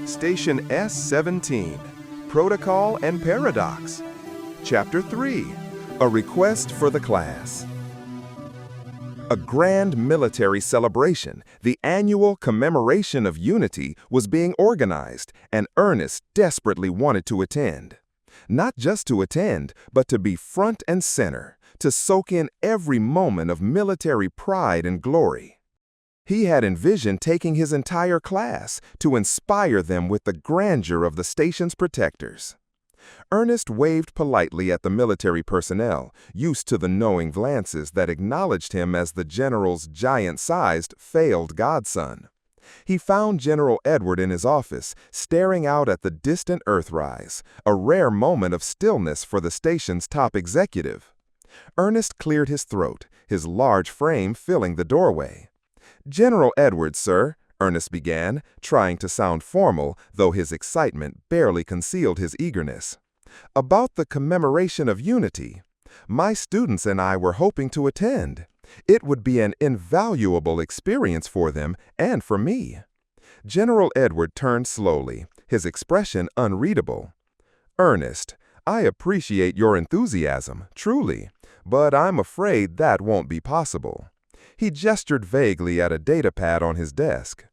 Station S17, Protocol and Paradox. Chapter 3, A Request for the Class. A grand military celebration, the annual commemoration of unity, was being organized, and Ernest desperately wanted to attend. Not just to attend, but to be front and center, to soak in every moment of military pride and glory. He had envisioned taking his entire class to inspire them with the grandeur of the station's protectors. Ernest waved politely at the military personnel, used to the knowing glances that acknowledged him as the general's giant-sized, failed godson. He found General Edward in his office, staring out at the distant Earthrise, a rare moment of stillness for the station's top executive. Ernest cleared his throat, his large frame filling the doorway. "General Edwards, sir," Ernest began, trying to sound formal, though his excitement barely concealed his eagerness. "About the commemoration of unity. My students and I were hoping to attend. It would be an invaluable experience for them and for me." General Edward turned slowly, his expression unreadable. "Ernest, I appreciate your enthusiasm, truly, but I'm afraid that won't be possible." He gestured vaguely at a datapad on his desk.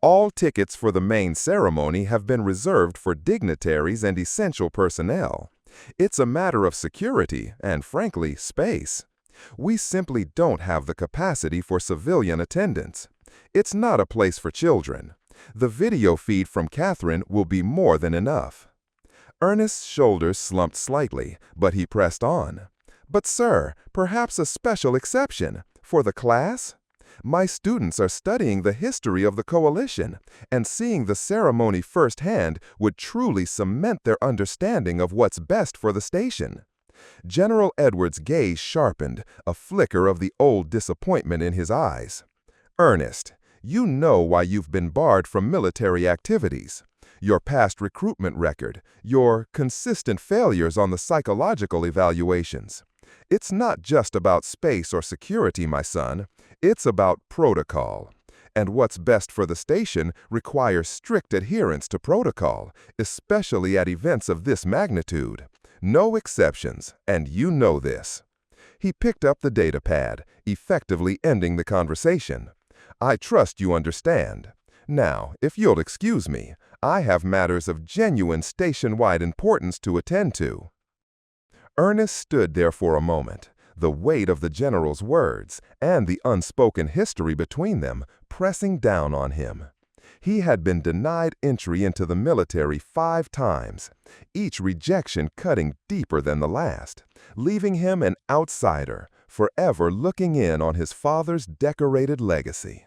"All tickets for the main ceremony have been reserved for dignitaries and essential personnel. It's a matter of security and, frankly, space. We simply don't have the capacity for civilian attendance. It's not a place for children. The video feed from Catherine will be more than enough." Ernest's shoulders slumped slightly, but he pressed on. "But sir, perhaps a special exception. For the class? My students are studying the history of the coalition, and seeing the ceremony firsthand would truly cement their understanding of what's best for the station." General Edwards' gaze sharpened, a flicker of the old disappointment in his eyes. "Ernest, you know why you've been barred from military activities. Your past recruitment record, your consistent failures on the psychological evaluations. It's not just about space or security, my son. It's about protocol. And what's best for the station requires strict adherence to protocol, especially at events of this magnitude. No exceptions, and you know this." He picked up the datapad, effectively ending the conversation. "I trust you understand. Now, if you'll excuse me, I have matters of genuine station-wide importance to attend to." Ernest stood there for a moment, the weight of the general's words and the unspoken history between them pressing down on him. He had been denied entry into the military 5 times, each rejection cutting deeper than the last, leaving him an outsider, forever looking in on his father's decorated legacy.